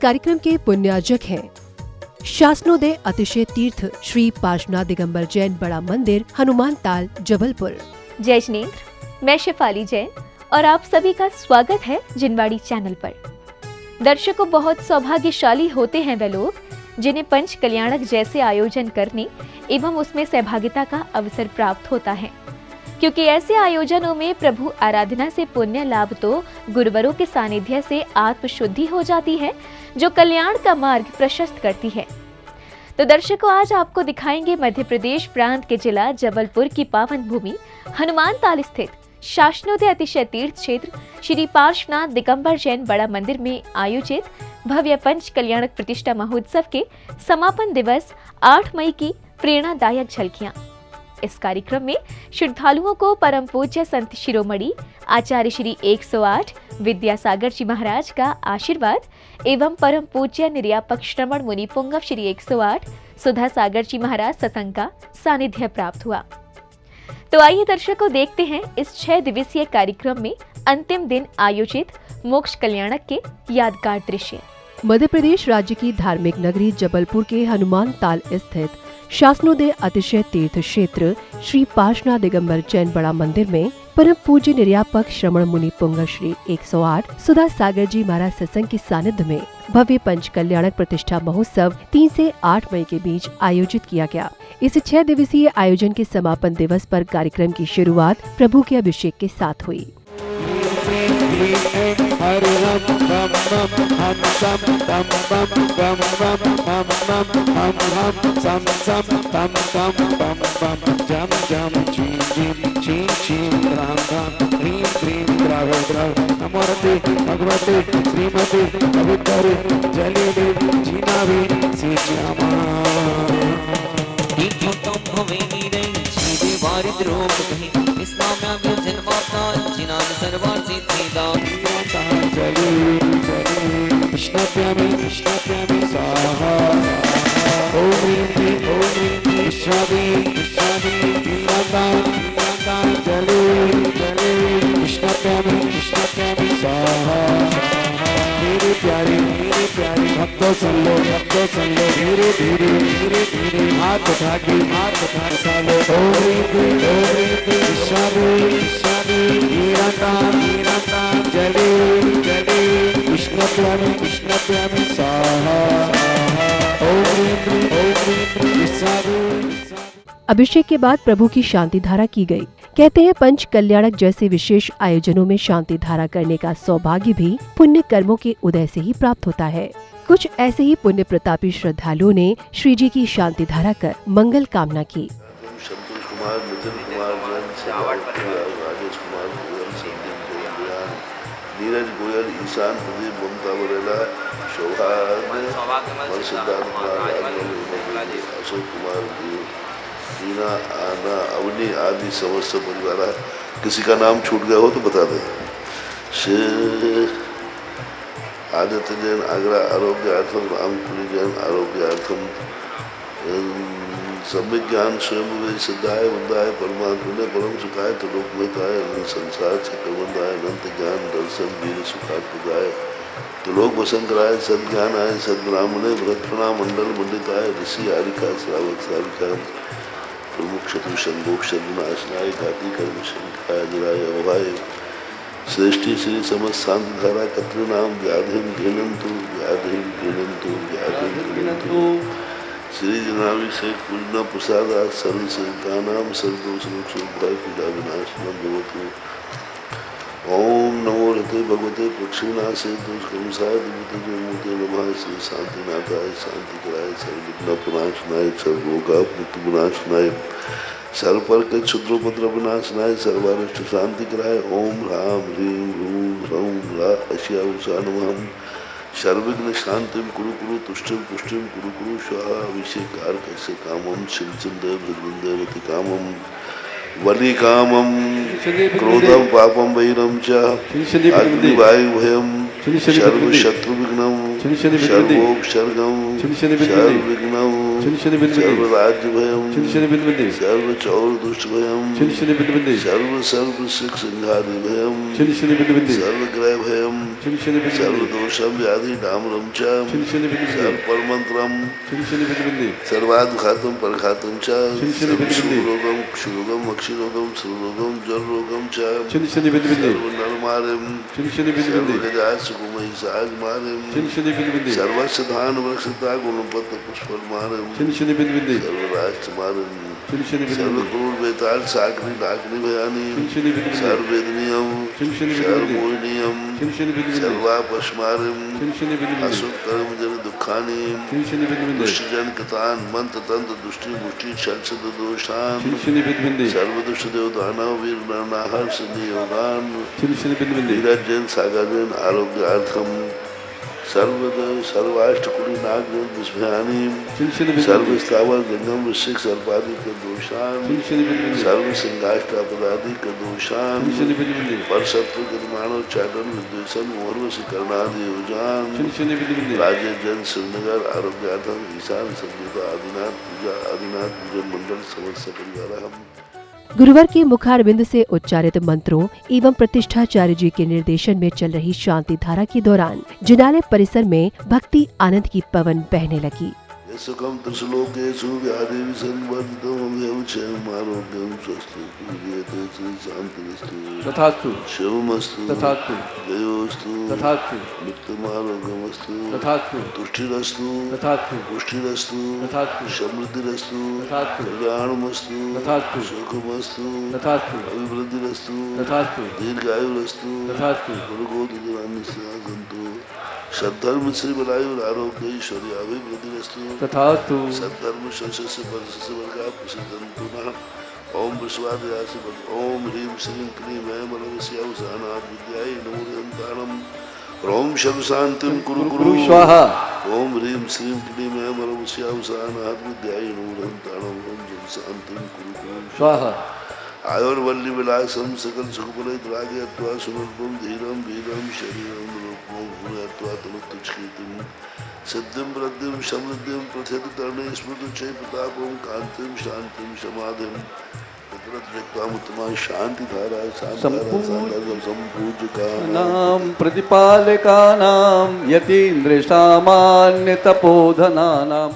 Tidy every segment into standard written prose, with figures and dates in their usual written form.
कार्यक्रम के पुण्यार्जक हैं शासनोदय अतिशय तीर्थ श्री पार्श्वनाथ दिगंबर जैन बड़ा मंदिर, हनुमान ताल, जबलपुर। जय जिनेंद्र, मैं शेफाली जैन और आप सभी का स्वागत है जिनवाड़ी चैनल पर। दर्शकों, बहुत सौभाग्यशाली होते हैं वे लोग जिन्हें पंच कल्याणक जैसे आयोजन करने एवं उसमें सहभागिता का अवसर प्राप्त होता है, क्योंकि ऐसे आयोजनों में प्रभु आराधना से पुण्य लाभ तो गुरुवरों के सानिध्य से आत्मशुद्धि हो जाती है, जो कल्याण का मार्ग प्रशस्त करती है। तो दर्शकों, आज आपको दिखाएंगे मध्य प्रदेश प्रांत के जिला जबलपुर की पावन भूमि हनुमान ताल स्थित शासनोदय अतिशय तीर्थ क्षेत्र श्री पार्श्वनाथ दिगंबर जैन बड़ा मंदिर में आयोजित भव्य पंच कल्याणक प्रतिष्ठा महोत्सव के समापन दिवस 8 मई की प्रेरणादायक झलकियां। इस कार्यक्रम में श्रद्धालुओं को परम पूज्य संत शिरोमणि आचार्य श्री 108 विद्यासागर जी महाराज का आशीर्वाद एवं परम पूज्य निर्यापक श्रमण मुनि पुंगव श्री 108 सुधा सागर जी महाराज सत्संग का सानिध्य प्राप्त हुआ। तो आइए दर्शकों, देखते हैं इस 6 दिवसीय कार्यक्रम में अंतिम दिन आयोजित मोक्ष कल्याणक के यादगार दृश्य। मध्य प्रदेश राज्य की धार्मिक नगरी जबलपुर के हनुमान ताल स्थित शासनोदय अतिशय तीर्थ क्षेत्र श्री पार्श्वनाथ दिगंबर जैन बड़ा मंदिर में परम पूज्य निर्यापक श्रमण मुनि पुंगव श्री 108 सुधा सागर जी महाराज सत्संग के सानिध्य में भव्य पंच कल्याणक प्रतिष्ठा महोत्सव 3 से 8 मई के बीच आयोजित किया गया। इस 6 दिवसीय आयोजन के समापन दिवस पर कार्यक्रम की शुरुआत प्रभु के अभिषेक के साथ हुई। भगवती श्रीमती पवित्र जलेबी जीनावी सीचामा कृष्णप्यामी कृष्णप्यामी स्वाहा ओम विश्वादी विश्वादी जले जले कृष्णप्यामी स्वाहा। मेरे प्यारे भक्तों सुन लो धीरे धीरे हाथ उठा के सालो विश्वादी जले जले कृष्णप्यामी स्वाहा अभिषेक के बाद प्रभु की शांति धारा की गई। कहते हैं पंच कल्याणक जैसे विशेष आयोजनों में शांति धारा करने का सौभाग्य भी पुण्य कर्मों के उदय से ही प्राप्त होता है। कुछ ऐसे ही पुण्य प्रतापी श्रद्धालुओं ने श्री जी की शांति धारा कर मंगल कामना की। संतोष कुमार, नितिन कुमार, राजेश कुमार, नीरज गोयल, ईशान प्रदीप, ममता बरेला, सौभाग्य, सिद्धार्थ कुमार, अशोक कुमार, रीना, आना, अवनी आदि समस्त परिवार। किसी का नाम छूट गया हो तो बता दें। आदित्य जैन आगरा आरोग्यार्थम, रामपुरी जैन आरोग्यार्थम, सम्यक ज्ञान स्वयं सिद्धाय वंदाय परमात्मा ने परम सुखाय त्रिलोक में संसार चक्रवंदाय अनंत ज्ञान दर्शन वीर सुखात्मदाय त्रिलोक वसन कराय सद्ज्ञान आय सद्ब्राह्मणे व्रतप्रणाम मंडल मंडिताय ऋषि आरिका श्रावक सारिका प्रमुख शत्रु संभोग शत्रुनाशनाय घाती कर्म शंकाय जराय अभय श्रेष्ठी श्री समस्त शांति धारा कत्र नाम व्याधिम घृणंतु श्री जनावी से पूर्ण प्रसाद सर्व संता नाम सर्वदोष भय पीड़ा विनाशनम भवतु। ओम नमो रते भगवते पक्षिनाशे दोषकंसाय दिव्यते नमः श्री शांतिनाथाय शांति कराय सर्वविघ्न विनाशनाय सर्वरोगा मृत्यु विनाशनाय सर्वपर के क्षुद्रोपद्रव विनाशनाय सर्वारिष्ट शांति कराय। ओम ह्रां ह्रीं ह्रूं ह्रौं ह्रा अश्या उषा नमः सर्वविघ्न शांतिम कुरु कुरु तुष्टिम पुष्टिम कुरु कुरु स्वाहा। अभिषेकार कैसे कामम शिवचंदे भृगुंदे कामम वली कामम क्रोधम पापम वैरम च अग्निवायु भयम सर्व शत्रु विघ्नम शनि शनि बिंदी सर्वोपसर्गम शनि शनि बिंदी सर्वविघ्नं शनि शनि बिंदी सर्वराज्यभयं शनि शनि बिंदी सर्वचौरदुष्टभयं शनि शनि बिंदी सर्वसिक्संघादिभयं शनि शनि बिंदी सर्वग्रहभयं शनि शनि बिंदी सर्वदोषं व्याधिडाम्रं च शनि शनि बिंदी सर्वपरमन्त्रं शनि शनि बिंदी सर्वाद्घातं परघातं च शनि शनि बिंदी सर्वशुभरोगं क्षुरोगं अक्षिरोगं सर्वरोगं जलरोगं च शनि शनि बिंदी सर्वनरमारिं शनि शनि बिंदी सर्वगजासुकुमहिषाजमारिं शनि शनि बिंदी सर्वस्यधान वृक्षता गुणपत्र पुष्पमारिं शनि शनि बिंदी सर्वराष्ट्रमारिं शनि शनि बिंदी सर्वक्रूर बेताल साकरी डाकनी भयानी शनि शनि बिंदी सर्ववेदनीयम शनि शनि बिंदी सर्वमोहिनीयम शनि शनि बिंदी सर्वापस्मारिम शनि शनि बिंदी असुकर्म जन दुखानी शनि शनि बिंदी दुष्टजन कृतान मंत्र तंत्र दुष्टि मुष्टि छलछद दोषान शनि शनि बिंदी सर्वदुष्ट देव दानव वीर नरनाहर सिद्धि योगान शनि शनि बिंदी नीरजन सागरजन आरोग्यार्थम सर्वद सर्वाष्टकुड़ी नागजन विस्मयानी शनि शनि बिंदी सर्वस्थावर गंगम ऋषिक सर्पादिक दोषान शनि शनि बिंदी सर्व सिंहाष्टापदादिक दोषान शनि शनि बिंदी पर शत्रु मानव चाटन विद्वेषण मोहर्वश करणादि योजान शनि शनि बिंदी राज्य जन श्रीनगर आरोग्यार्थम ईशान संगीता आदिनाथ पूजन मंडल समस्त परिवार हम गुरुवार के मुखारबिंद से उच्चारित मंत्रों एवं प्रतिष्ठाचार्य जी के निर्देशन में चल रही शांति धारा के दौरान जिनालय परिसर में भक्ति आनंद की पवन बहने लगी। सुखम त्रिश्लोकेषु व्याधि संवर्धितम आरोग्यम स्वस्थ शांतिरस्तु तथास्तु शिवमस्तु तथास्तु जयोस्तु तथास्तु मुक्तमारोग्यमस्तु तथास्तु तुष्टिरस्तु तथास्तु पुष्टिरस्तु तथास्तु समृद्धिरस्तु तथास्तु कल्याणमस्तु तथास्तु सुखमस्तु तथास्तु अभिवृद्धिरस्तु तथास्तु दीर्घायुरस्तु तथास्तु गुरुगोत्रसंतु सद्धर्म श्री बलायु आरोग्य ऐश्वर्य अभिवृद्धिरस्तु तथास्तु सद्धर्म शस्य वर्षस्य वर्गा प्रसिद्धन्तु नः ओम विश्वादिरासि ओम ह्रीं श्रीं क्लीं ऐं मलमस्यावसानात् विद्यायै नमो निरन्तारम् ओम शव शांतिं कुरु कुरु स्वाहा ओम ह्रीं श्रीं क्लीं ऐं मलमस्यावसानात् विद्यायै नमो निरन्तारम् ओम शव शांतिं कुरु कुरु स्वाहा आयुर्वल्ली विलासम सकल सुखबलैर्रागे अत्वा सुनर्पम धीरम वीरम शरीरम रूपम गुणत्वा तमुत्तुच्छेतिम सिद्धिं वृद्धिं समृद्धिं प्रथित तरणे स्मृति चै प्रतापम कांतिम शांतिम समाधिम उत्तमा शांति धारा संपूज्यका नाम प्रतिपालका नाम यतीन्द्र सामान्य तपोधनानाम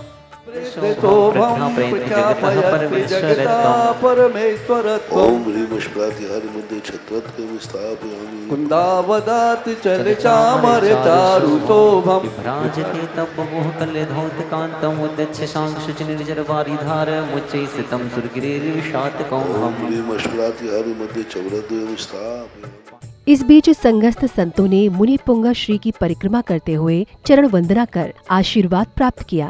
ओम ह्रीं अष्टाध्यायी मध्ये छत्रत्व स्थापयामि कुंदावदात चल चामर चारुशोभम भ्राजते तब मोह कले धौत कांतम उद्यच्छ शांग शुचि निर्जर वारिधार मुच्चै सितम सुरगिरेर विषात कौम ओम ह्रीं अष्टाध्यायी मध्ये चौरद्व स्थापयामि। इस बीच संघस्थ संतों ने मुनि पुंगा श्री की परिक्रमा करते हुए चरण वंदना कर आशीर्वाद प्राप्त किया।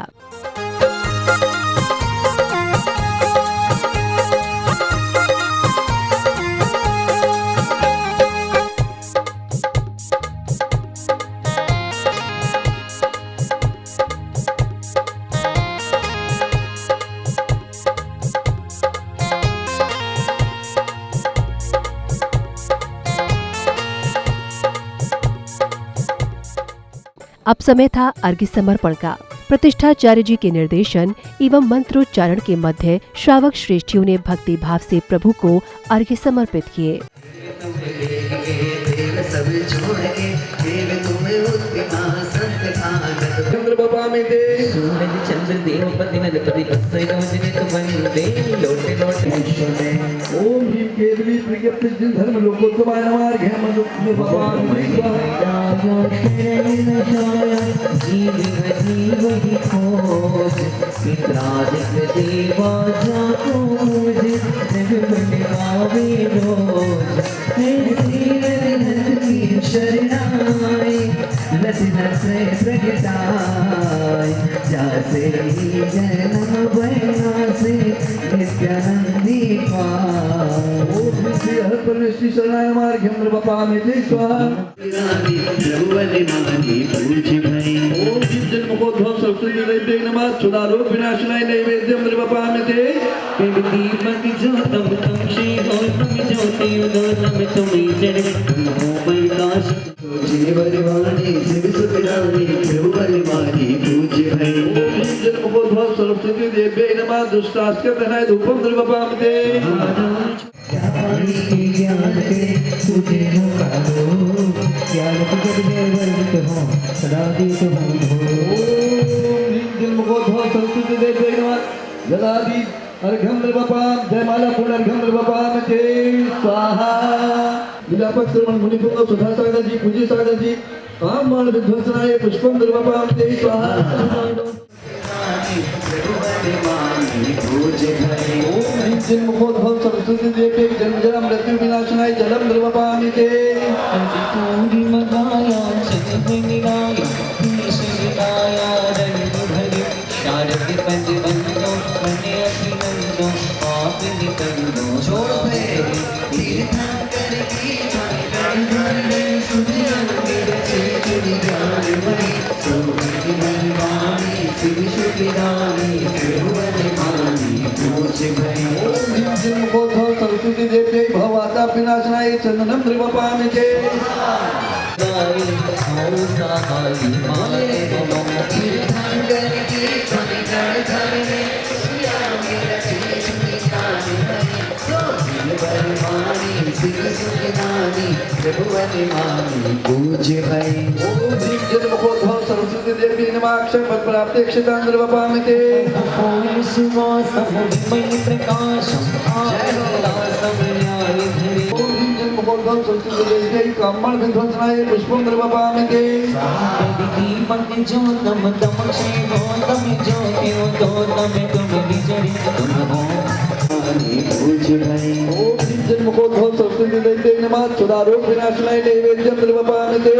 अब समय था अर्घ्य समर्पण का। प्रतिष्ठाचार्य जी के निर्देशन एवं मंत्रोच्चारण के मध्य श्रावक श्रेष्ठियों ने भक्ति भाव से प्रभु को अर्घ्य समर्पित किए। सूरज चंद्र देव पति नरपति वंदे लोटे लोटे ओम ह्रीं केतवी प्रियप्त जिन धर्म लोकोत्तमाय नमः जीव जीव ही खोज पितरादिक देवा जाको मुझे जग में गावे रोज हे श्री की शरणाई लस लस प्रगटाई जासे ही जन्म बना से नित्यानंदी ओम श्री हर परमेश्वरी शरणाय मार्गम नृपपामि ते स्वाहा प्रभुवले मानी पूज्य भई ओम जीवन मुखोद्भव सरस्वती नैवेद्य नमः सुदारोग विनाशनाय नैवेद्यम नृपपामि ते दीपक ज्योतम तम श्री गौतम ज्योति उदोतम तुम्ही जड़ नमो प्रकाश जीवरवाणी शिव सुखदानी प्रभुवले दुष्टास्के तनाय धूपम द्रवपामते सरस्वती देवी जलादि अर्घ्यम द्रवपाम जयमाला पूर्ण अर्घ्यम द्रवपाम ते स्वाहा विलापक श्रवण मुनिपुंग सुधा सागर जी पूजी सागर जी काममाण विध्वंसनाय पुष्पम द्रवपाम ते स्वाहा मुखोद्भव सरस्वती देवी जन्म जन्म मृत्यु विनाशनाय जलम द्रवपामि ते मुखोद्भव सरस्वती देवी भवाता विनाशनाय चंदनम द्रवपामि ते मुखोद्भव सरस्वती देवी नमाक्षर पद प्राप्त क्षितान द्रवपामि ते मुखोद्भव सरस्वती देवी काममाण विध्वंसनाय पुष्पम द्रवपामि ते मुखोद्भव सरस्वती देवी नमः सुधारोग विनाशनाय नैवेद्यम द्रवपामि ते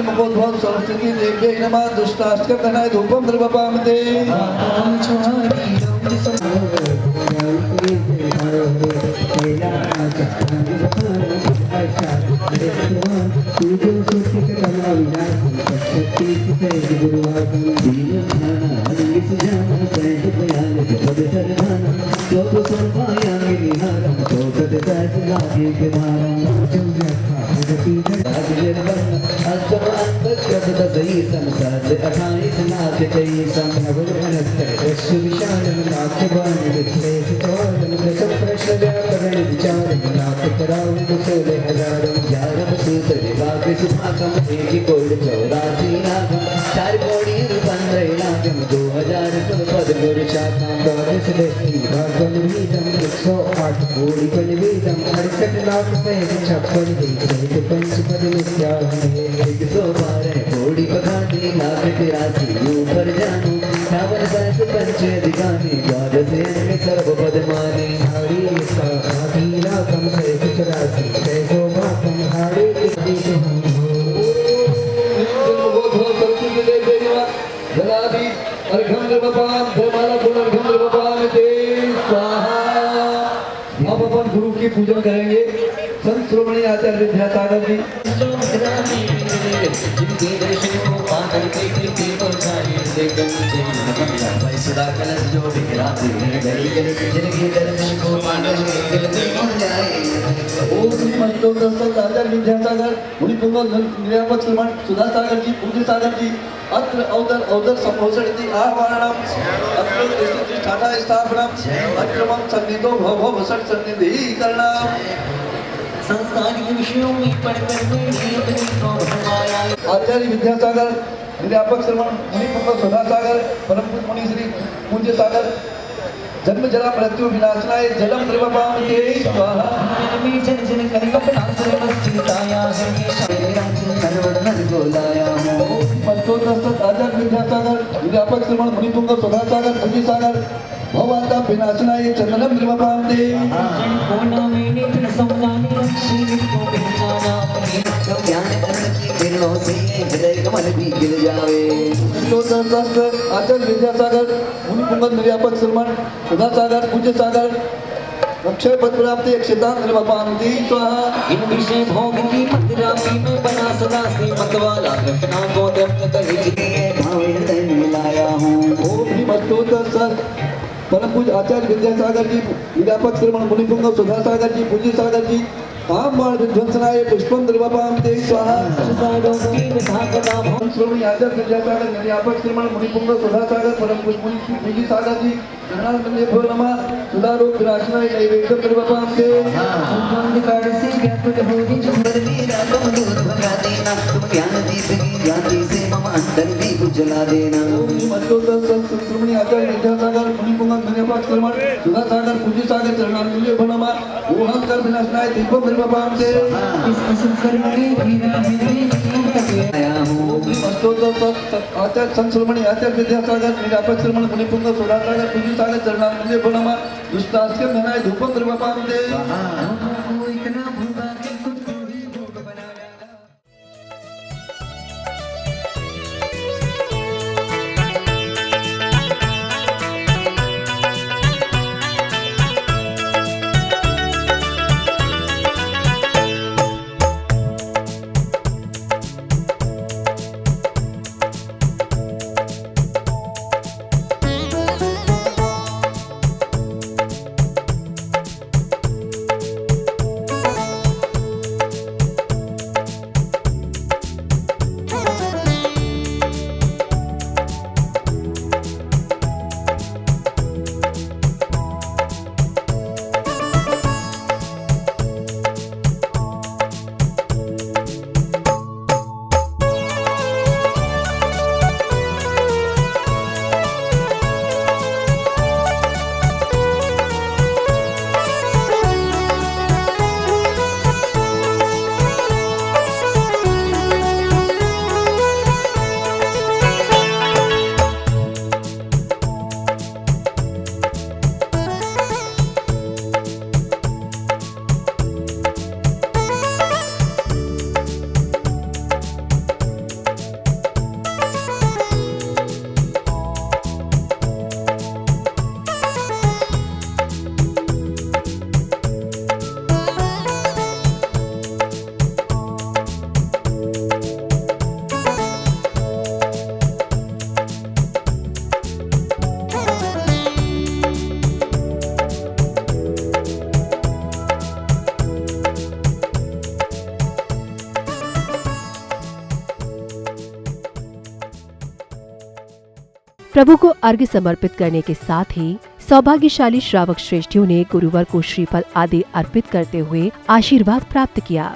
मुखोद्भव सरस्वती देवी नमः दुष्टास्के तनाय धूपम द्रवपामि ते अब अपन गुरु की पूजन करेंगे संत श्रोमणी आचार्य विद्यासागर जी विद्यासागर मुनिपुंग निर्यापक श्रीमान सुधा सागर जी पूज्य सागर जी अत्र अवदर संभोषणति आह्वानम अत्र प्रतिष्ठाता स्थापनम अक्रमं सन्निधो भव षट सन्निधिकरणम संस्थानिक विषयों में पढ़कर आचार्य विद्यासागर निर्यापक श्रीमान मुनिपुंग सुधा सागर परम पूज्य मुनि श्री पूज्य सागर जन्म जरा मृत्यु विनाशनाय जलम द्रवपामि ते स्वाहा में जन जन कर अपना सर्वस्थिताया है सर्वधन गोलाया हो मंत्रोदस्त आचार्य विद्यासागर निर्यापक श्रीमान मुनिपुंग सुधा सागर पूज्य सागर भवाता विनाशनाय चंदनम द्रवपामि ते कोना में नित्य समझाने श्री को पहचाना तो ज्ञान कर्म की किरणों से हृदय कमल भी खिल जावे आचार्य विद्यासागर मुनिपुंग निर्यापक श्रीमान सुधा सागर पूज्य सागर अक्षय पद प्राप्ति अक्षतान निर्वपान्ति स्वाहा इन विषय भोग की मदिरा में बना सदा से मतवाला कृष्णा को दर्द कर जिए भाव हृदय में लाया हूँ ओम श्री मस्तोतर सर परम पूज आचार्य विद्यासागर जी विद्यापक श्रमण मुनिपुंग सुधा सागर जी पूज्य सागर जी आम बाण विध्वंसनाय पुष्पम द्रवपामते स्वाहा श्रमणी आचार्य विद्यासागर निर्यापक श्रमण मुनिपुंग सुधा सागर परम पूज मुनि पूज्य सागर जी गणानंद भो नमः सुधा रोग विनाशनाय नैवेद्यम द्रवपामते से व्याकुल हो जुमर मेरा तुम दूर भगा देना तुम ज्ञान दीप की ज्योति से मम अंतर दीप जला देना श्रमणी आचार्य विद्यासागर मुनिपुंग निर्यापक श्रमण सुधा सागर पूज्य सागर चरणानंद भो नमः ओहम कर विनाशनाय दीपम द्रवपामते इस असुकर में हीरा में आया हूँ आचार्य संत श्रमणी आचार्य विद्यासागर निरापक श्रमण मुनिपुंग सुधा सागर पूज्य सागर चरणानंद भो नमः दुष्टास्यम धनाय धूपम द्रवपामते इतना भूखा कि खुद को ही भोग बना डाला प्रभु को अर्घ्य समर्पित करने के साथ ही सौभाग्यशाली श्रावक श्रेष्ठियों ने गुरुवर को श्रीफल आदि अर्पित करते हुए आशीर्वाद प्राप्त किया।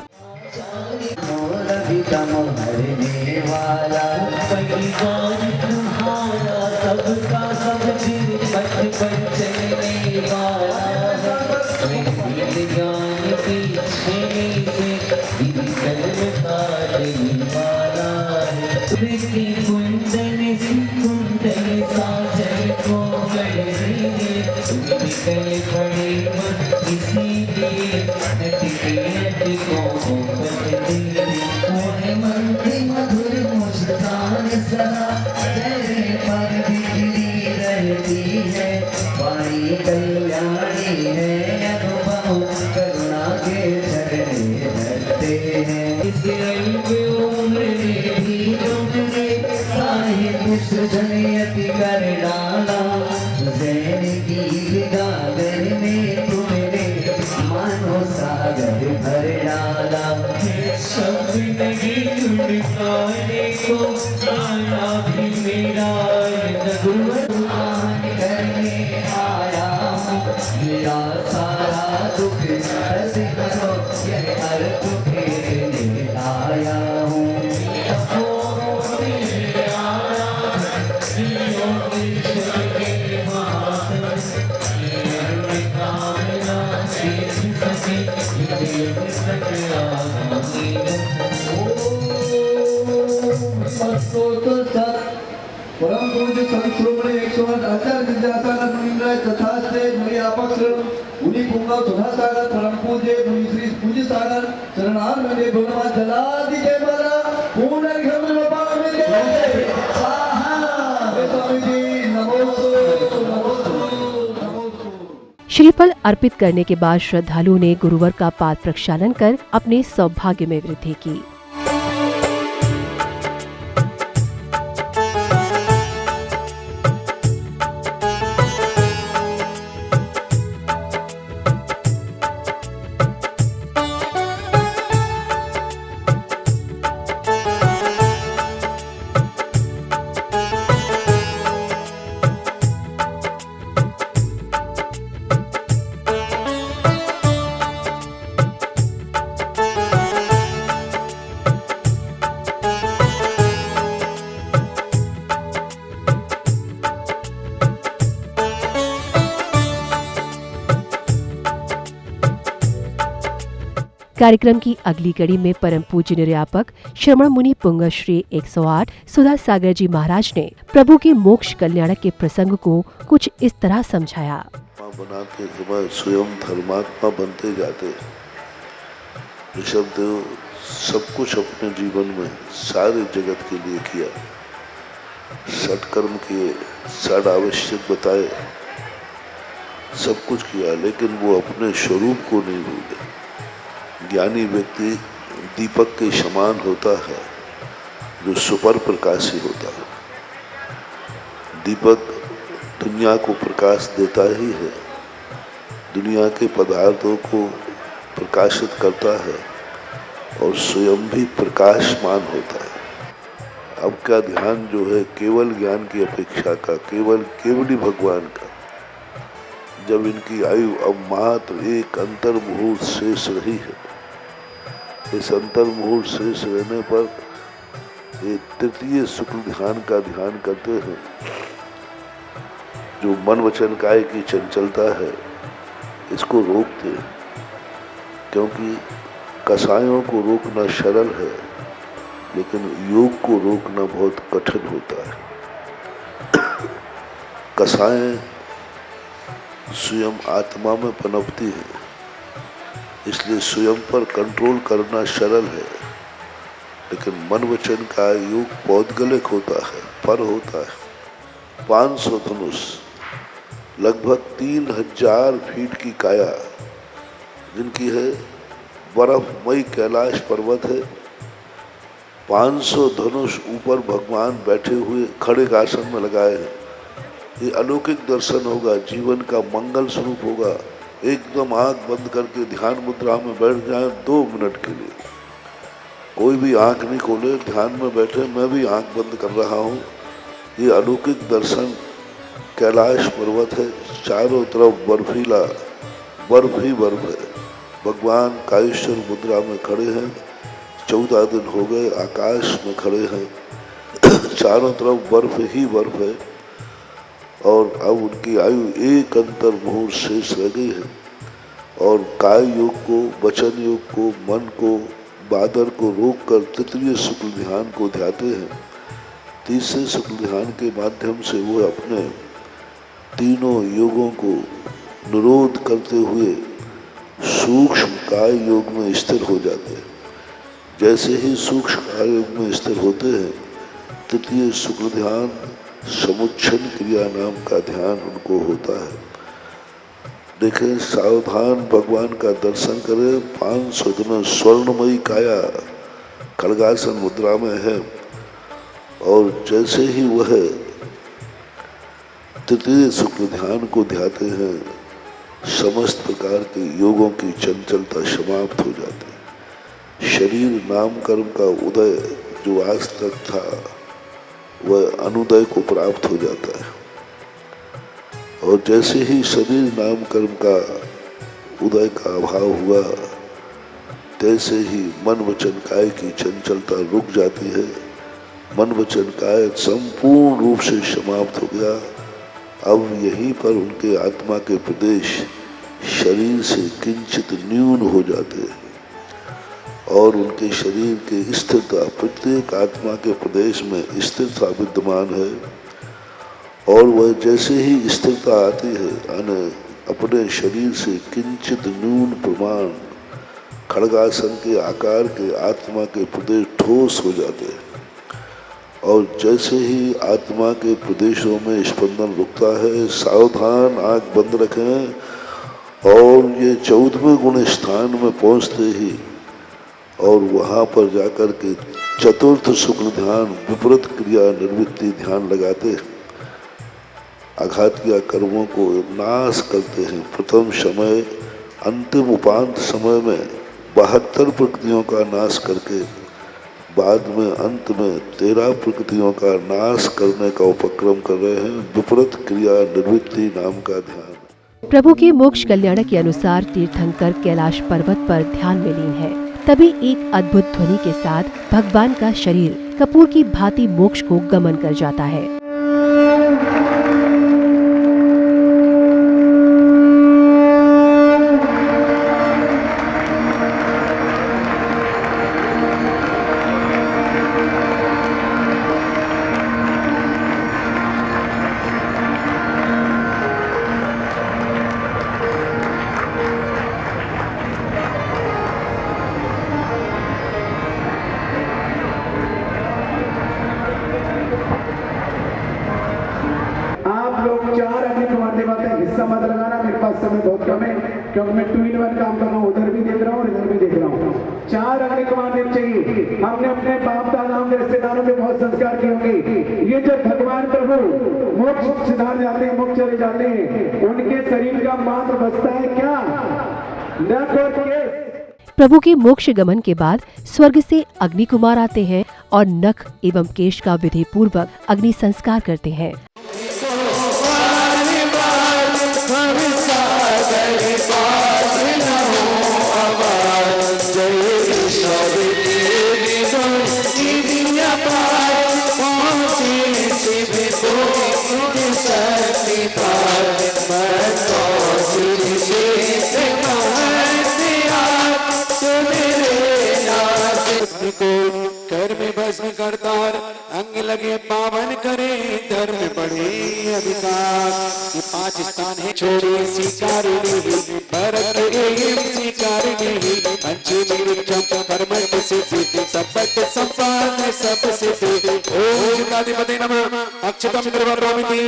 परम पूज्य संत श्रोमणी 108 आचार्य विद्यासागर मुनिंद्राय तथास्ते निर्यापक श्रमण मुनि पुंगव सुधा सागर परम पूज्य मुनि श्री पूज्य सागर चरणार में भगवान जलादि जय माला पूर्ण घम बाबा में जय स्वाहा स्वामी जी नमोस्तु नमोस्तु नमोस्तु। श्री फल अर्पित करने के बाद श्रद्धालुओं ने गुरुवर का पाद प्रक्षालन कर अपने सौभाग्य में वृद्धि की। कार्यक्रम की अगली कड़ी में परम पूज्य निर्यापक श्रमण मुनि पुंगश्री 108 सुधा सागर जी महाराज ने प्रभु के मोक्ष कल्याणक के प्रसंग को कुछ इस तरह समझाया। बनाते समय स्वयं धर्मात्मा बनते जाते। ऋषभदेव सब कुछ अपने जीवन में सारे जगत के लिए किया, सत्कर्म किए, षड आवश्यक बताए, सब कुछ किया, लेकिन वो अपने स्वरूप को नहीं भूले। ज्ञानी व्यक्ति दीपक के समान होता है जो सुपर प्रकाशी होता है। दीपक दुनिया को प्रकाश देता ही है, दुनिया के पदार्थों को प्रकाशित करता है और स्वयं भी प्रकाशमान होता है। अब का ध्यान जो है केवल ज्ञान की अपेक्षा का, केवल भगवान का। जब इनकी आयु अब मात्र एक अंतर मुहूर्त शेष रही है, इस अंतर मुहूर्त शेष रहने पर एक तृतीय शुक्ल ध्यान का ध्यान करते हैं, जो मन वचन काया की चंचलता है इसको रोकते हैं, क्योंकि कसायों को रोकना सरल है लेकिन योग को रोकना बहुत कठिन होता है। कसाएं स्वयं आत्मा में पनपती हैं, इसलिए स्वयं पर कंट्रोल करना सरल है, लेकिन मन वचन का योग पौद्गलिक होता है, पर होता है। 500 धनुष, लगभग 3000 फीट की काया जिनकी है, बर्फमयी कैलाश पर्वत है। 500 धनुष ऊपर भगवान बैठे हुए खड़े आसन में लगाए हैं। ये अलौकिक दर्शन होगा, जीवन का मंगल स्वरूप होगा। एकदम आंख बंद करके ध्यान मुद्रा में बैठ जाए 2 मिनट के लिए, कोई भी आंख नहीं खोले, ध्यान में बैठे, मैं भी आंख बंद कर रहा हूँ। ये अलौकिक दर्शन कैलाश पर्वत है, चारों तरफ बर्फीला, बर्फ ही बर्फ है। भगवान कायेश्वर मुद्रा में खड़े हैं, 14 दिन हो गए आकाश में खड़े हैं, चारों तरफ बर्फ ही बर्फ है। और अब उनकी आयु एक अंतर मुहूर्त शेष रह गई है और काय योग को, वचन योग को, मन को, बादर को रोक कर तृतीय शुक्ल ध्यान को ध्याते हैं। तीसरे शुक्ल ध्यान के माध्यम से वो अपने तीनों योगों को निरोध करते हुए सूक्ष्म काय योग में स्थिर हो जाते हैं। जैसे ही सूक्ष्म काय योग में स्थिर होते हैं, तृतीय शुक्ल ध्यान समुच्छन क्रिया नाम का ध्यान उनको होता है। देखें, सावधान भगवान का दर्शन करें। 500 दिन स्वर्णमयी काया खड़गासन मुद्रा में है और जैसे ही वह तृतीय शुक्ल ध्यान को ध्याते हैं, समस्त प्रकार के योगों की चंचलता समाप्त हो जाती है। शरीर नाम कर्म का उदय जो आज तक था वह अनुदय को प्राप्त हो जाता है और जैसे ही शरीर नाम कर्म का उदय का अभाव हुआ, तैसे ही मन वचन काय की चंचलता रुक जाती है। मन वचन काय संपूर्ण रूप से समाप्त हो गया। अब यहीं पर उनके आत्मा के प्रदेश शरीर से किंचित न्यून हो जाते हैं और उनके शरीर की स्थिरता प्रत्येक आत्मा के प्रदेश में स्थिरता विद्यमान है और वह जैसे ही स्थिरता आती है, अपने शरीर से किंचित न्यून प्रमाण खड़गासन के आकार के आत्मा के प्रदेश ठोस हो जाते हैं और जैसे ही आत्मा के प्रदेशों में स्पंदन रुकता है, सावधान आंख बंद रखें और ये 14वें गुण स्थान में पहुंचते ही और वहाँ पर जाकर के चतुर्थ शुक्ल ध्यान विपरीत क्रिया निर्वृत्ति ध्यान लगाते आघात किया कर्मों को नाश करते हैं। प्रथम समय अंतिम उपांत समय में 72 प्रकृतियों का नाश करके बाद में अंत में 13 प्रकृतियों का नाश करने का उपक्रम कर रहे हैं। विपरीत क्रिया निर्वृत्ति नाम का ध्यान। प्रभु के मोक्ष कल्याणक के अनुसार तीर्थंकर कैलाश पर्वत पर ध्यान में लीन है। तभी एक अद्भुत ध्वनि के साथ भगवान का शरीर कपूर की भांति मोक्ष को गमन कर जाता है। समय बहुत कम है क्योंकि मैं 2 in 1 काम कर रहा हूँ, उधर भी देख रहा हूँ और इधर भी देख रहा हूँ। 4 अग्नि कुमार चाहिए। हमने अपने बाप दादाओं के रिश्तेदारों में बहुत संस्कार किए होंगे। ये जो भगवान प्रभु मोक्ष सिधार जाते हैं, मोक्ष चले जाते हैं, उनके शरीर का मात्र बचता है क्या? नख और केश। प्रभु के मोक्ष गमन के बाद स्वर्ग से अग्नि कुमार आते हैं और नख एवं केश का विधि पूर्वक अग्नि संस्कार करते हैं। कर में भस्म करतार अंग लगे पावन करे धर्म बढ़े अधिकार। 5 स्थान है छोड़े स्वीकारिणी भरत स्वीकारिणी पंचमी कर्मठ सिद्धि सबट संपादन सब सिद्धि। ओम चिदाधिपते नमः अक्षतम द्रवरोमिति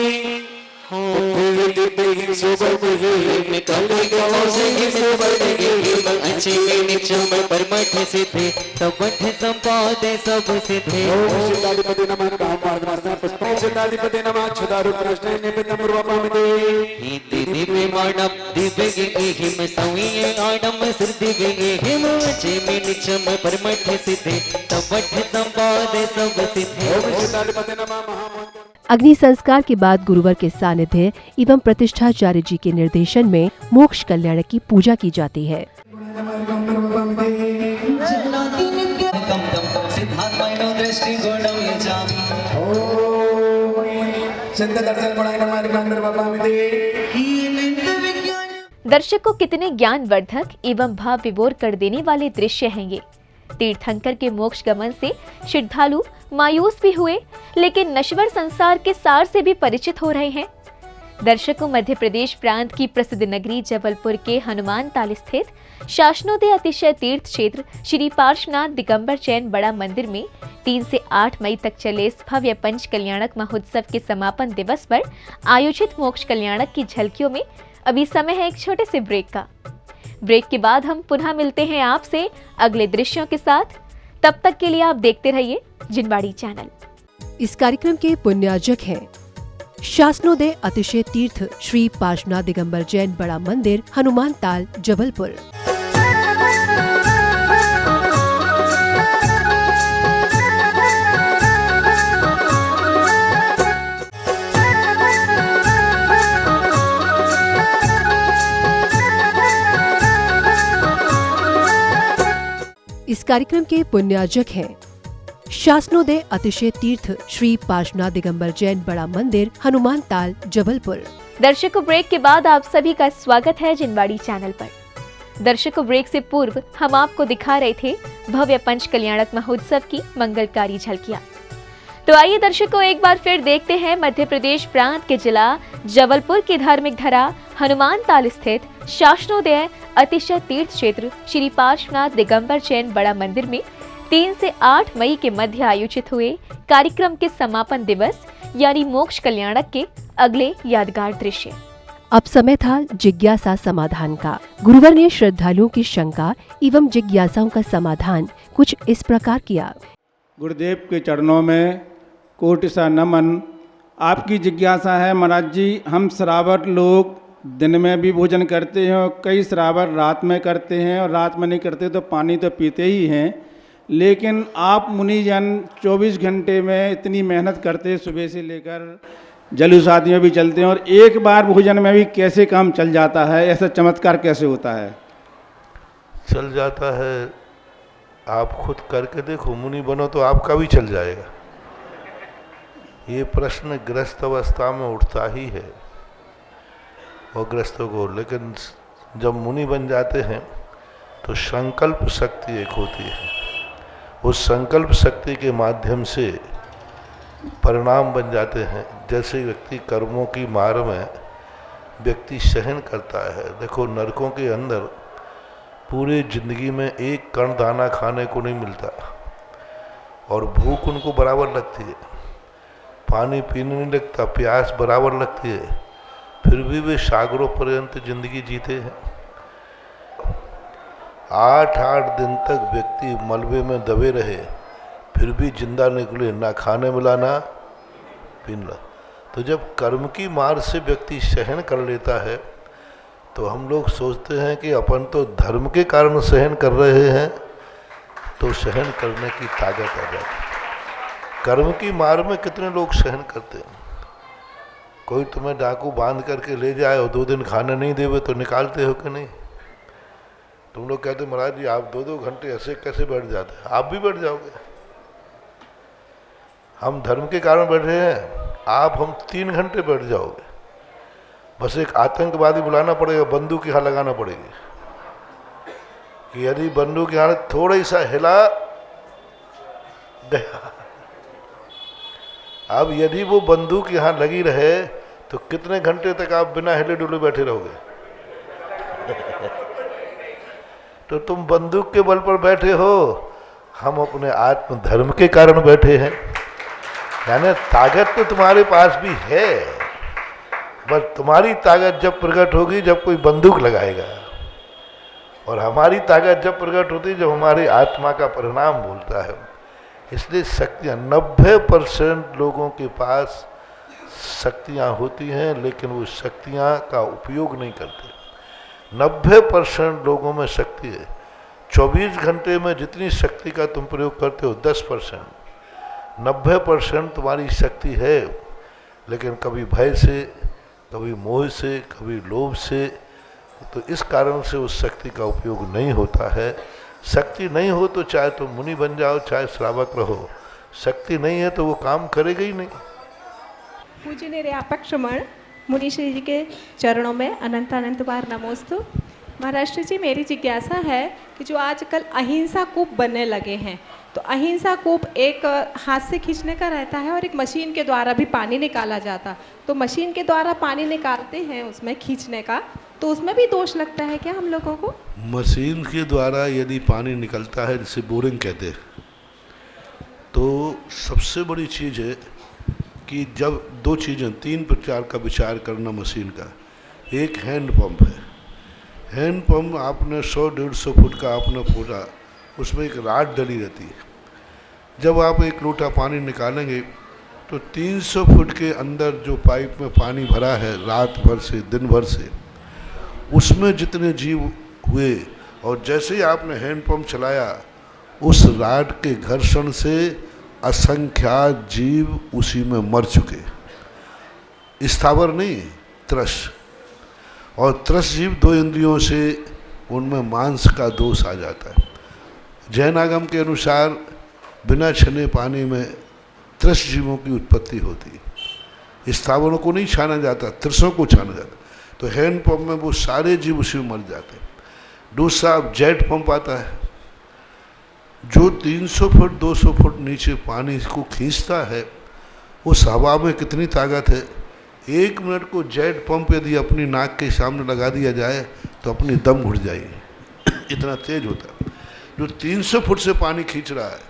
अग्नि संस्कार के बाद गुरुवर के सानिध्य एवं प्रतिष्ठाचार्य जी के निर्देशन में मोक्ष कल्याणक की पूजा की जाती है। दर्शक को कितने ज्ञानवर्धक एवं भाव विभोर कर देने वाले दृश्य हैं ये। तीर्थंकर के मोक्ष गमन से श्रद्धालु मायूस भी हुए, लेकिन नश्वर संसार के सार से भी परिचित हो रहे हैं। दर्शकों, मध्य प्रदेश प्रांत की प्रसिद्ध नगरी जबलपुर के हनुमान ताल स्थित शासनोदय अतिशय तीर्थ क्षेत्र श्री पार्श्वनाथ दिगंबर जैन बड़ा मंदिर में 3 से 8 मई तक चले इस भव्य पंच कल्याणक महोत्सव के समापन दिवस पर आयोजित मोक्ष कल्याणक की झलकियों में अभी समय है एक छोटे से ब्रेक का। ब्रेक के बाद हम पुनः मिलते हैं आपसे अगले दृश्यों के साथ। तब तक के लिए आप देखते रहिए जिनवाड़ी चैनल। इस कार्यक्रम के पुण्यार्जक हैं शासनोदय अतिशय तीर्थ श्री पार्श्वनाथ दिगंबर जैन बड़ा मंदिर, हनुमान ताल, जबलपुर। इस कार्यक्रम के पुण्यार्जक हैं शासनोदय अतिशय तीर्थ श्री पार्श्वनाथ दिगंबर जैन बड़ा मंदिर, हनुमान ताल, जबलपुर। दर्शकों, ब्रेक के बाद आप सभी का स्वागत है जिनवाड़ी चैनल पर। दर्शकों, ब्रेक से पूर्व हम आपको दिखा रहे थे भव्य पंच कल्याणक महोत्सव की मंगलकारी झलकियां। तो आइए दर्शकों, एक बार फिर देखते हैं मध्य प्रदेश प्रांत के जिला जबलपुर की धार्मिक धरा हनुमान ताल स्थित शासनोदय अतिशय तीर्थ क्षेत्र श्री पार्श्वनाथ दिगंबर जैन बड़ा मंदिर में 3 से 8 मई के मध्य आयोजित हुए कार्यक्रम के समापन दिवस यानी मोक्ष कल्याणक के अगले यादगार दृश्य। अब समय था जिज्ञासा समाधान का। गुरुवर ने श्रद्धालुओं की शंका एवं जिज्ञासाओं का समाधान कुछ इस प्रकार किया। गुरुदेव के चरणों में कोटि सा नमन। आपकी जिज्ञासा है महाराज जी, हम श्रावक लोग दिन में भी भोजन करते हैं और कई श्रावक रात में करते हैं, और रात में नहीं करते तो पानी तो पीते ही हैं, लेकिन आप मुनिजन 24 घंटे में इतनी मेहनत करते हैं, सुबह से लेकर जलू शादियों भी चलते हैं, और एक बार भोजन में भी कैसे काम चल जाता है? ऐसा चमत्कार कैसे होता है? चल जाता है, आप खुद करके देखो, मुनि बनो तो आपका भी चल जाएगा। ये प्रश्न ग्रस्त अवस्था में उठता ही है और ग्रस्तों को, लेकिन जब मुनि बन जाते हैं तो संकल्प शक्ति एक होती है, उस संकल्प शक्ति के माध्यम से परिणाम बन जाते हैं। जैसे व्यक्ति कर्मों की मार में व्यक्ति सहन करता है। देखो नरकों के अंदर पूरे जिंदगी में एक कण दाना खाने को नहीं मिलता और भूख उनको बराबर लगती है, पानी पीने नहीं लगता, प्यास बराबर लगती है, फिर भी वे सागरों पर्यंत जिंदगी जीते हैं। 8-8 दिन तक व्यक्ति मलबे में दबे रहे फिर भी जिंदा निकले, ना खाने मिला ना पीना। तो जब कर्म की मार से व्यक्ति सहन कर लेता है तो हम लोग सोचते हैं कि अपन तो धर्म के कारण सहन कर रहे हैं, तो सहन करने की ताकत आ जाती है। कर्म की मार में कितने लोग सहन करते हैं? कोई तुम्हें डाकू बांध करके ले जाए और 2 दिन खाना नहीं देवे तो निकालते हो कि नहीं? तुम लोग कहते महाराज जी आप 2-2 घंटे ऐसे कैसे बैठ जाते हैं? आप भी बैठ जाओगे। हम धर्म के कारण बैठे हैं, हम 3 घंटे बैठ जाओगे। बस एक आतंकवादी बुलाना पड़ेगा, बंदूक यहाँ लगाना पड़ेगी कि यदि बंदूक यहाँ थोड़ा सा हिला गया, अब यदि वो बंदूक यहाँ लगी रहे तो कितने घंटे तक आप बिना हिले डुले बैठे रहोगे? तो तुम बंदूक के बल पर बैठे हो, हम अपने आत्म धर्म के कारण बैठे हैं। यानी ताकत तो तुम्हारे पास भी है, बस तुम्हारी ताकत जब प्रकट होगी जब कोई बंदूक लगाएगा, और हमारी ताकत जब प्रकट होती है जब हमारी आत्मा का परिणाम बोलता है। इसलिए शक्तियाँ 90% लोगों के पास शक्तियाँ होती हैं, लेकिन वो शक्तियाँ का उपयोग नहीं करते। 90% लोगों में शक्ति है। 24 घंटे में जितनी शक्ति का तुम प्रयोग करते हो 10%, 90% तुम्हारी शक्ति है, लेकिन कभी भय से, कभी मोह से, कभी लोभ से, तो इस कारण से उस शक्ति का उपयोग नहीं होता है। शक्ति नहीं हो तो चाहे तुम मुनि बन जाओ, चाहे श्रावक रहो, शक्ति नहीं है तो वो काम करेगा ही नहीं। पूज्य निर्यापक श्रमण मुनि श्री जी के चरणों में अनंत अनंत बार नमोस्तु। महाराष्ट्र जी, मेरी जिज्ञासा है कि जो आजकल अहिंसा कूप बनने लगे हैं, तो अहिंसा कूप एक हाथ से खींचने का रहता है और एक मशीन के द्वारा भी पानी निकाला जाता, तो मशीन के द्वारा पानी निकालते हैं उसमें खींचने का, तो उसमें भी दोष लगता है क्या हम लोगों को? मशीन के द्वारा यदि पानी निकलता है, जिसे बोरिंग कहते हैं, तो सबसे बड़ी चीज़ है कि जब 2 चीज़ें 3 प्रकार का विचार करना मशीन का। एक हैंड पंप है। हैंड पंप आपने 100-150 फुट का आपने खोदा, उसमें एक राड डली रहती है। जब आप 1 लोटा पानी निकालेंगे तो 300 फुट के अंदर जो पाइप में पानी भरा है रात भर से, दिन भर से, उसमें जितने जीव हुए, और जैसे ही आपने हैंड पंप चलाया उस राड के घर्षण से असंख्यात जीव उसी में मर चुके। स्थावर नहीं, त्रस। और त्रस जीव 2 इंद्रियों से उनमें मांस का दोष आ जाता है। जैन आगम के अनुसार बिना छने पानी में त्रस जीवों की उत्पत्ति होती है। स्थावरों को नहीं छाना जाता, त्रसों को छाना जाता। तो हैंड पंप में वो सारे जीव उसी में मर जाते हैं। दूसरा जेट पंप आता है जो 300 फुट 200 फुट नीचे पानी को खींचता है। उस हवा में कितनी ताकत है, 1 मिनट को जेट पंप यदि अपनी नाक के सामने लगा दिया जाए तो अपनी दम घुट जाएगी, इतना तेज होता है। जो 300 फुट से पानी खींच रहा है,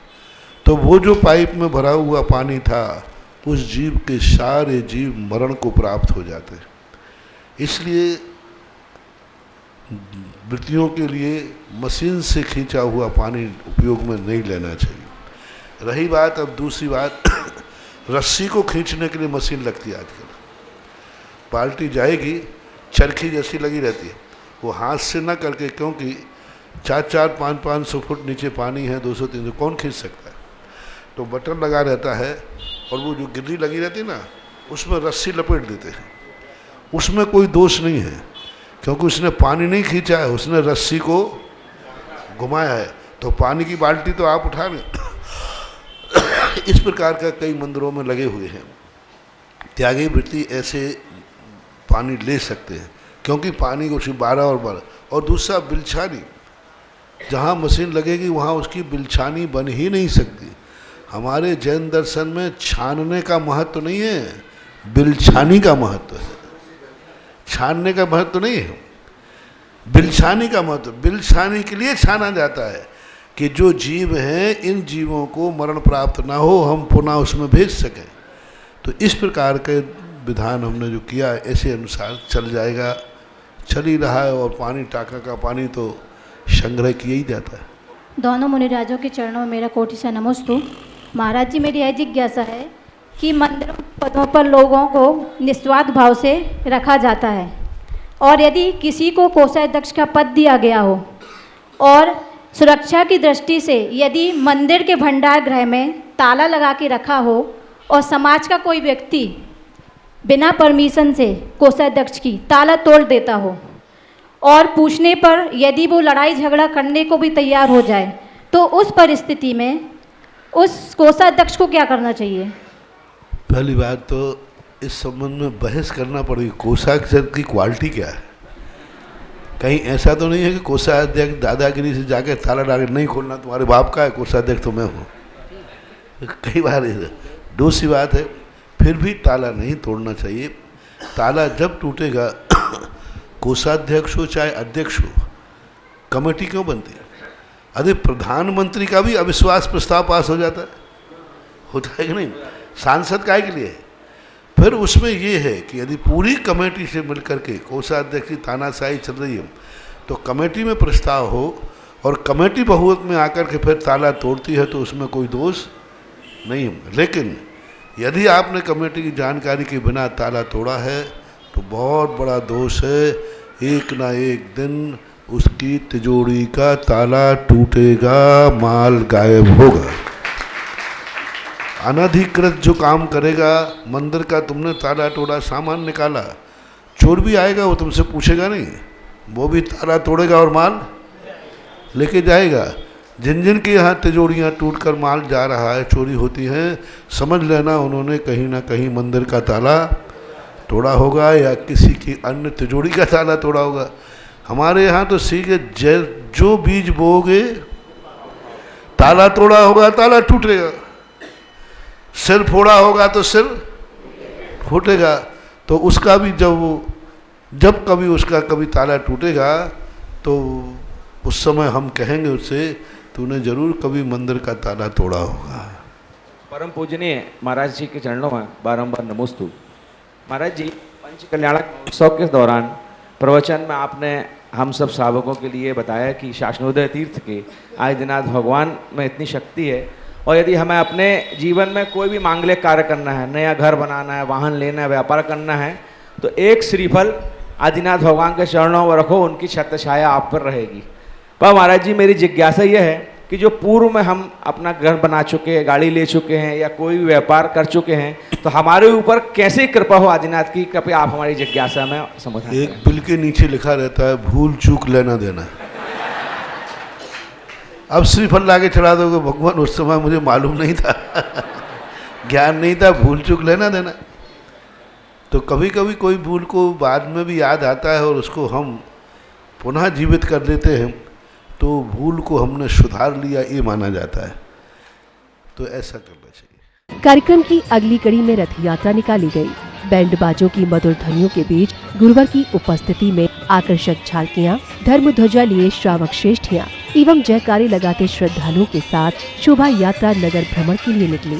तो वो जो पाइप में भरा हुआ पानी था, उस जीव के सारे जीव मरण को प्राप्त हो जाते हैं। इसलिए वृत्तियों के लिए मशीन से खींचा हुआ पानी उपयोग में नहीं लेना चाहिए। रही बात अब दूसरी बात, रस्सी को खींचने के लिए मशीन लगती है आजकल। बाल्टी जाएगी, चरखी जैसी लगी रहती है, वो हाथ से ना करके, क्योंकि 400-500 फुट नीचे पानी है, 200-300, कौन खींच सकता है। तो बटन लगा रहता है और वो जो गिर्री लगी रहती है ना, उसमें रस्सी लपेट देते हैं। उसमें कोई दोष नहीं है, क्योंकि उसने पानी नहीं खींचा है, उसने रस्सी को घुमाया है। तो पानी की बाल्टी तो आप उठा लें। इस प्रकार का कई मंदिरों में लगे हुए हैं। त्यागी वृत्ति ऐसे पानी ले सकते हैं, क्योंकि पानी को 12 और 12। और दूसरा बिलछानी, जहाँ मशीन लगेगी वहाँ उसकी बिलछानी बन ही नहीं सकती। हमारे जैन दर्शन में छानने का महत्व नहीं है, बिलछानी का महत्व है। छानने का महत्व नहीं है, बिलछानी का महत्व। बिलछानी के लिए छाना जाता है कि जो जीव हैं, इन जीवों को मरण प्राप्त ना हो, हम पुनः उसमें भेज सकें। तो इस प्रकार के विधान हमने जो किया, ऐसे अनुसार चल जाएगा, चल ही रहा है। और पानी, टाका का पानी तो संग्रह किया ही जाता है। दोनों मुनिराजों के चरणों में मेरा कोटि सा नमस्तु। महाराज जी, मेरी यह जिज्ञासा है कि मंदिरों पदों पर लोगों को निस्वार्थ भाव से रखा जाता है, और यदि किसी को कोषाध्यक्ष का पद दिया गया हो और सुरक्षा की दृष्टि से यदि मंदिर के भंडार गृह में ताला लगा के रखा हो और समाज का कोई व्यक्ति बिना परमिशन से कोषाध्यक्ष की ताला तोड़ देता हो और पूछने पर यदि वो लड़ाई झगड़ा करने को भी तैयार हो जाए, तो उस परिस्थिति में उस कोषाध्यक्ष को क्या करना चाहिए? पहली बात तो इस संबंध में बहस करना पड़ेगी, कोषाध्यक्ष की क्वालिटी क्या है। कहीं ऐसा तो नहीं है कि कोषाध्यक्ष दादागिरी से जाकर ताला डाल नहीं खोलना तुम्हारे बाप का है, कोषाध्यक्ष तो मैं हूँ। कई बार दूसरी बात है, फिर भी ताला नहीं तोड़ना चाहिए। ताला जब टूटेगा, कोषाध्यक्ष हो चाहे अध्यक्ष हो, कमेटी क्यों बनती है? अरे प्रधानमंत्री का भी अविश्वास प्रस्ताव पास हो जाता है, होता है कि नहीं? सांसद काहे के लिए? फिर उसमें ये है कि यदि पूरी कमेटी से मिलकर के कोषाध्यक्ष की तानाशाही चल रही है, तो कमेटी में प्रस्ताव हो और कमेटी बहुमत में आकर के फिर ताला तोड़ती है, तो उसमें कोई दोष नहीं है। लेकिन यदि आपने कमेटी की जानकारी के बिना ताला तोड़ा है, तो बहुत बड़ा दोष है। एक ना एक दिन उसकी तिजोरी का ताला टूटेगा, माल गायब होगा। अनधिकृत जो काम करेगा, मंदिर का तुमने ताला तोड़ा, सामान निकाला, चोर भी आएगा, वो तुमसे पूछेगा नहीं, वो भी ताला तोड़ेगा और माल लेके जाएगा। जिन जिन के यहाँ तिजोरियाँ टूटकर माल जा रहा है, चोरी होती हैं, समझ लेना उन्होंने कहीं ना कहीं मंदिर का ताला तोड़ा होगा या किसी की अन्य तिजोरी का ताला तोड़ा होगा। हमारे यहाँ तो सीधे जो बीज बोओगे, ताला तोड़ा होगा ताला टूटेगा, सिर फोड़ा होगा तो सिर फूटेगा। तो उसका भी जब कभी उसका कभी ताला टूटेगा, तो उस समय हम कहेंगे उससे, तूने जरूर कभी मंदिर का ताला तोड़ा होगा। परम पूजनीय महाराज जी के चरणों में बारंबार नमोस्तु। महाराज जी, पंच कल्याणक उत्सव के दौरान प्रवचन में आपने हम सब श्रावकों के लिए बताया कि शासनोदय तीर्थ के आदिनाथ भगवान में इतनी शक्ति है, और यदि हमें अपने जीवन में कोई भी मांगलिक कार्य करना है, नया घर बनाना है, वाहन लेना है, व्यापार करना है, तो एक श्रीफल आदिनाथ भगवान के चरणों में रखो, उनकी छत्र छाया आप पर रहेगी। पर महाराज जी, मेरी जिज्ञासा यह है कि जो पूर्व में हम अपना घर बना चुके हैं, गाड़ी ले चुके हैं या कोई भी व्यापार कर चुके हैं, तो हमारे ऊपर कैसे कृपा हो आदिनाथ की, कृपया आप हमारी जिज्ञासा में समाधान। एक बिल के नीचे लिखा रहता है, भूल चूक लेना देना। अब श्रीफल लाके चढ़ा दोगे भगवान, उस समय मुझे मालूम नहीं था, ज्ञान नहीं था, भूल चूक लेना देना। तो कभी कभी कोई भूल को बाद में भी याद आता है और उसको हम पुनः जीवित कर देते हैं, तो भूल को हमने सुधार लिया, ये माना जाता है। तो ऐसा करना चाहिए। कार्यक्रम की अगली कड़ी में रथ यात्रा निकाली गई। बैंड बाजों की मधुर ध्वनियों के बीच गुरुवर की उपस्थिति में आकर्षक झालकियां, धर्म ध्वजा लिए श्रावक श्रेष्ठियां एवं जयकारे लगाते श्रद्धालुओं के साथ शोभा यात्रा नगर भ्रमण के लिए निकली।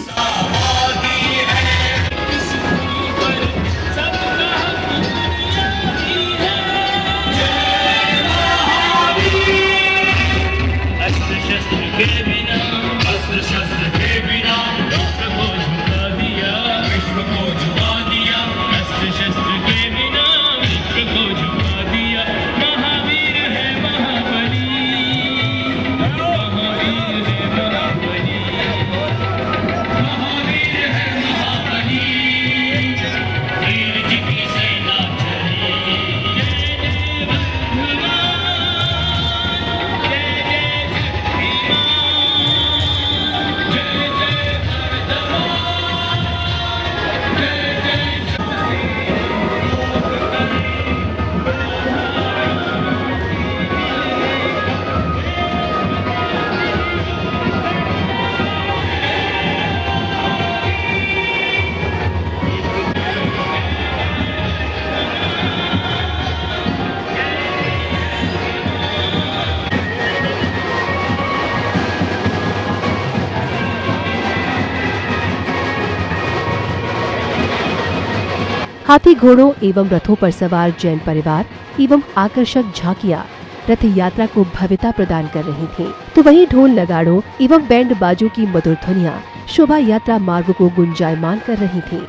हाथी घोड़ों एवं रथों पर सवार जैन परिवार एवं आकर्षक झांकियां रथ यात्रा को भव्यता प्रदान कर रही थीं। तो वहीं ढोल नगाड़ों एवं बैंड बाजों की मधुर ध्वनियां शोभा यात्रा मार्ग को गुंजायमान कर रही थीं।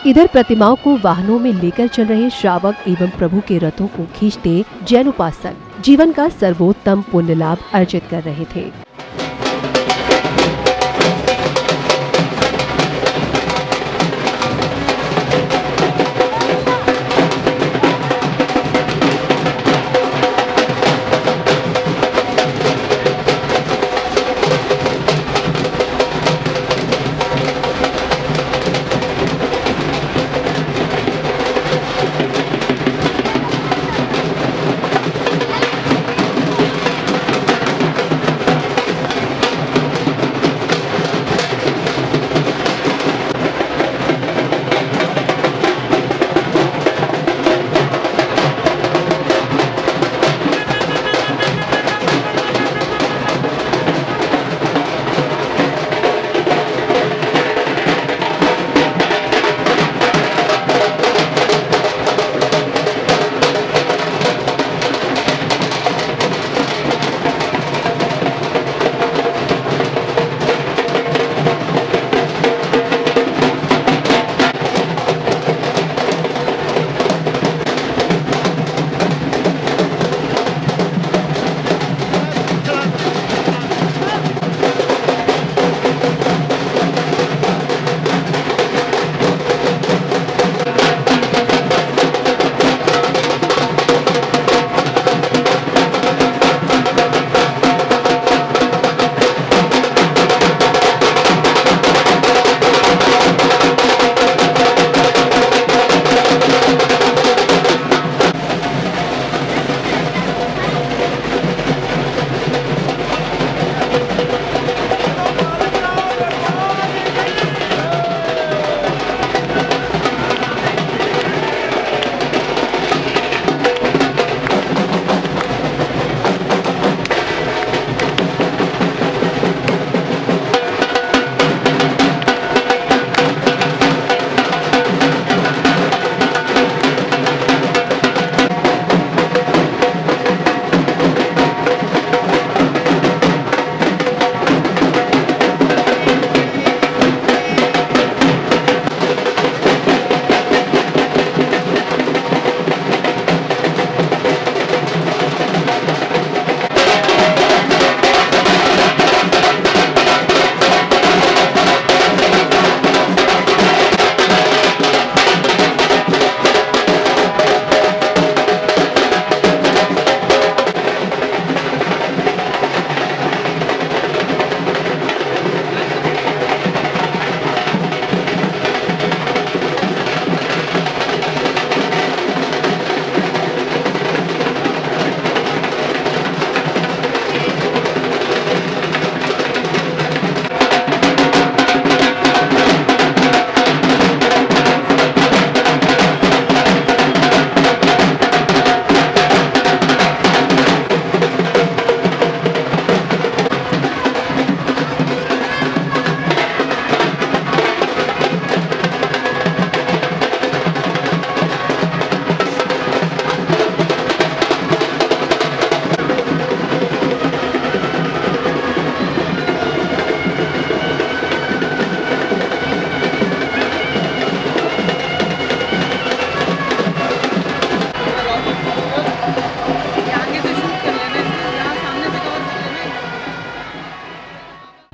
इधर प्रतिमाओं को वाहनों में लेकर चल रहे श्रावक एवं प्रभु के रथों को खींचते जैन उपासक जीवन का सर्वोत्तम पुण्य लाभ अर्जित कर रहे थे।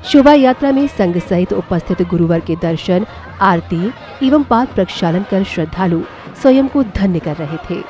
शोभा यात्रा में संघ सहित उपस्थित गुरुवर के दर्शन, आरती एवं पाद प्रक्षालन कर श्रद्धालु स्वयं को धन्य कर रहे थे।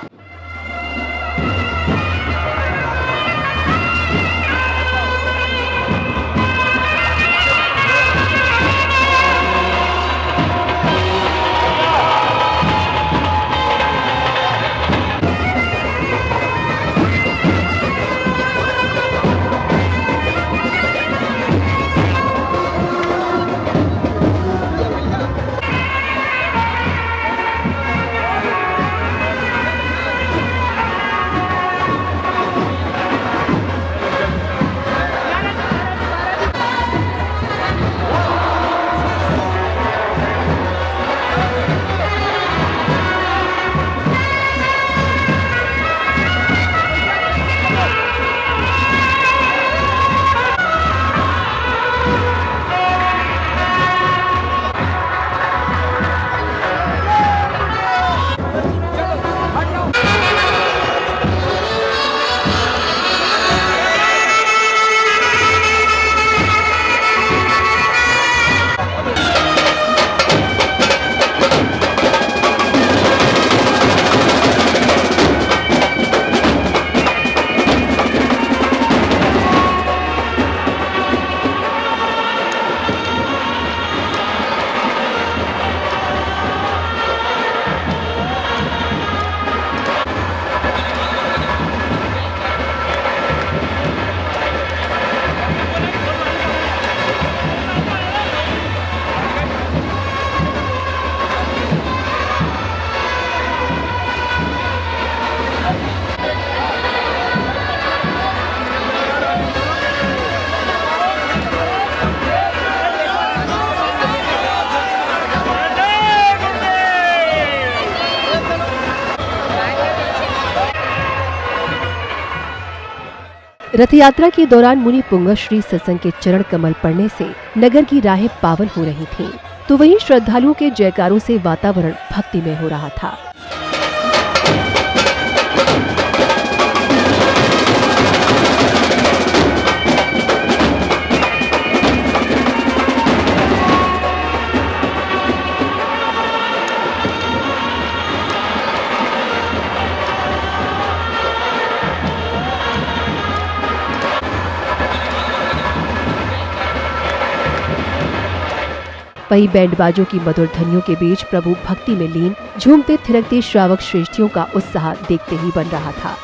रथ यात्रा के दौरान मुनि पुंगव श्री सत्संग के चरण कमल पड़ने से नगर की राहें पावन हो रही थीं, तो वहीं श्रद्धालुओं के जयकारों से वातावरण भक्तिमय हो रहा था। वहीं बैंड बाजों की मधुर ध्वनियों के बीच प्रभु भक्ति में लीन झूमते थिरकते श्रावक श्रेष्ठियों का उत्साह देखते ही बन रहा था।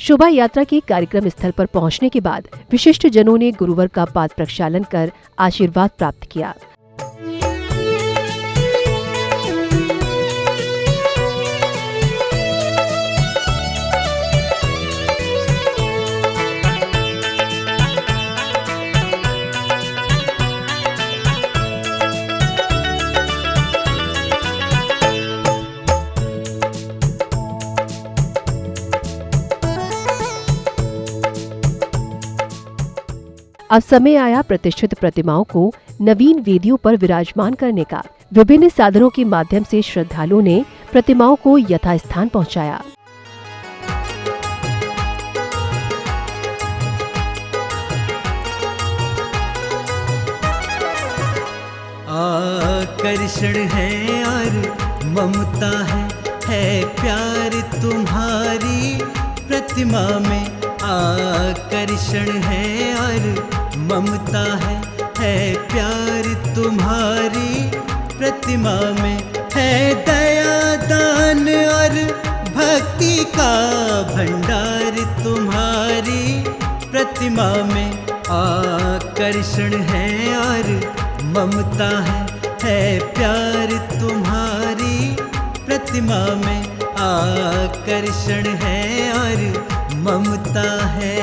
शोभा यात्रा के कार्यक्रम स्थल पर पहुंचने के बाद विशिष्ट जनों ने गुरुवर का पाद प्रक्षालन कर आशीर्वाद प्राप्त किया। अब समय आया प्रतिष्ठित प्रतिमाओं को नवीन वेदियों पर विराजमान करने का। विभिन्न साधनों के माध्यम से श्रद्धालुओं ने प्रतिमाओं को यथास्थान पहुंचाया। आकर्षण है और ममता है प्यार तुम्हारी प्रतिमा में। आकर्षण है और ममता है प्यार तुम्हारी प्रतिमा में। है दया दान और भक्ति का भंडार तुम्हारी प्रतिमा में। आकर्षण है और ममता है प्यार तुम्हारी प्रतिमा में। आकर्षण है और ममता है।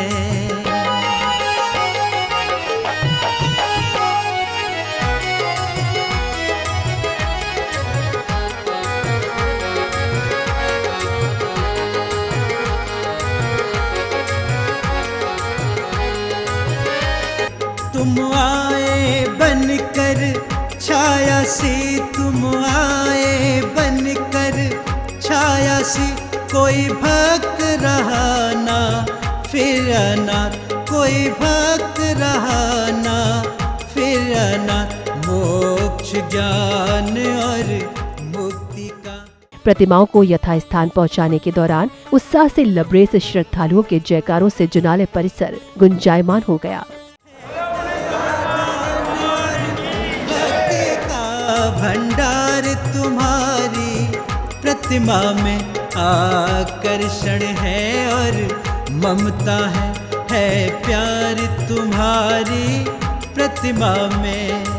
तुम आए बनकर छाया सी, तुम आए बनकर छाया सी। कोई भक्त रहा ना फिर अनाथ, कोई भक्त रहा ना फिर अनाथ। मोक्ष ज्ञान और मुक्ति का। प्रतिमाओं को यथास्थान पहुंचाने के दौरान उत्साह से लबरेज श्रद्धालुओं के जयकारों से जुनाले परिसर गुंजायमान हो गया। भक्ति का भंडार तुम्हारी प्रतिमा में आकर्षण है और ममता है प्यार तुम्हारी प्रतिमा में।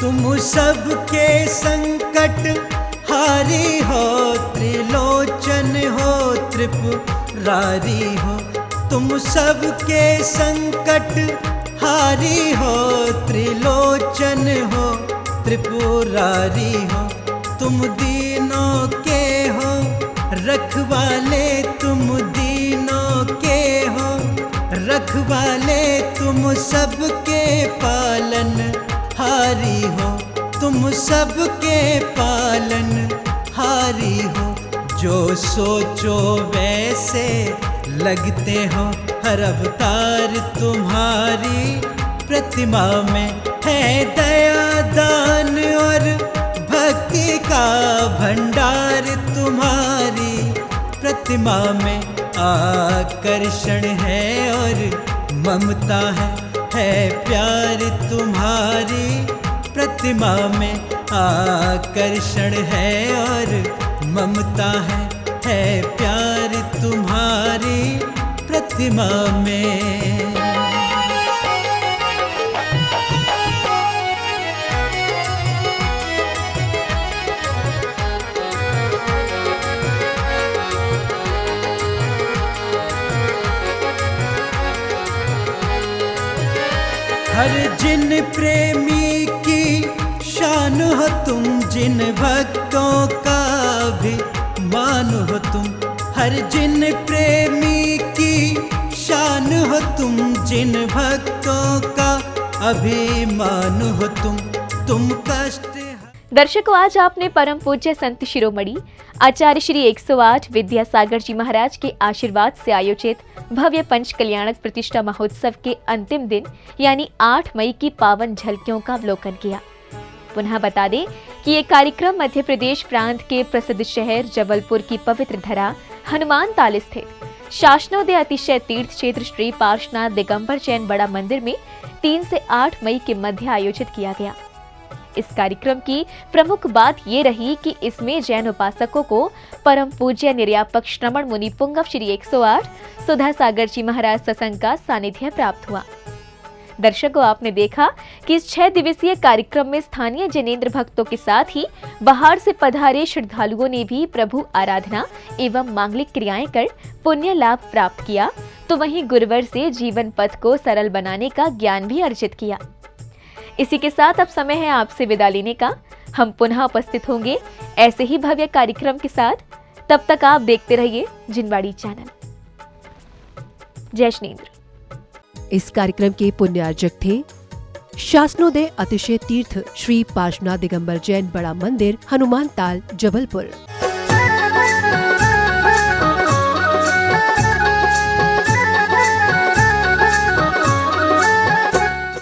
तुम सबके संकट हारी हो, त्रिलोचन हो, त्रिपुरारी हो। तुम सबके संकट हारी हो, त्रिलोचन हो, त्रिपुरारी हो। तुम दीनों के हो रखवाले, तुम दीनों के हो रखवाले। तुम सबके पालन हारी हो, तुम सबके पालन हारी हो। जो सोचो वैसे लगते हो, हर अवतार तुम्हारी प्रतिमा में है दया दान और भक्ति का भंडार तुम्हारी प्रतिमा में आकर्षण है और ममता है प्यार तुम्हारी प्रतिमा में आकर्षण है और ममता है प्यार तुम्हारी प्रतिमा में। हर जिन प्रेमी की शान हो तुम, जिन भक्तों का भी मान हो तुम। हर जिन प्रेमी की शान हो तुम, जिन भक्तों का अभिमान हो तुम कष्ट। दर्शकों, आज आपने परम पूज्य संत शिरोमणि आचार्य श्री 108 विद्यासागर जी महाराज के आशीर्वाद से आयोजित भव्य पंच कल्याणक प्रतिष्ठा महोत्सव के अंतिम दिन यानी 8 मई की पावन झलकियों का अवलोकन किया। पुनः बता दें कि ये कार्यक्रम मध्य प्रदेश प्रांत के प्रसिद्ध शहर जबलपुर की पवित्र धरा हनुमान ताल स्थित शासनोदय अतिशय तीर्थ क्षेत्र श्री पार्श्वनाथ दिगंबर जैन बड़ा मंदिर में 3 से 8 मई के मध्य आयोजित किया गया। इस कार्यक्रम की प्रमुख बात ये रही कि इसमें जैन उपासकों को परम पूज्य निर्यापक श्रमण मुनि पुंगव श्री 108 सुधा सागर जी महाराज सत्संग का सानिध्य प्राप्त हुआ। दर्शकों, आपने देखा कि इस 6 दिवसीय कार्यक्रम में स्थानीय जैनेन्द्र भक्तों के साथ ही बाहर से पधारे श्रद्धालुओं ने भी प्रभु आराधना एवं मांगलिक क्रियाएं कर पुण्य लाभ प्राप्त किया, तो वहीं गुरुवर से जीवन पथ को सरल बनाने का ज्ञान भी अर्जित किया। इसी के साथ अब समय है आपसे विदा लेने का। हम पुनः उपस्थित होंगे ऐसे ही भव्य कार्यक्रम के साथ। तब तक आप देखते रहिए जिनवाड़ी चैनल। जय श्रीन्द्र। इस कार्यक्रम के पुण्यार्जक थे शासनोदय अतिशय तीर्थ श्री पार्श्वनाथ दिगंबर जैन बड़ा मंदिर, हनुमान ताल, जबलपुर।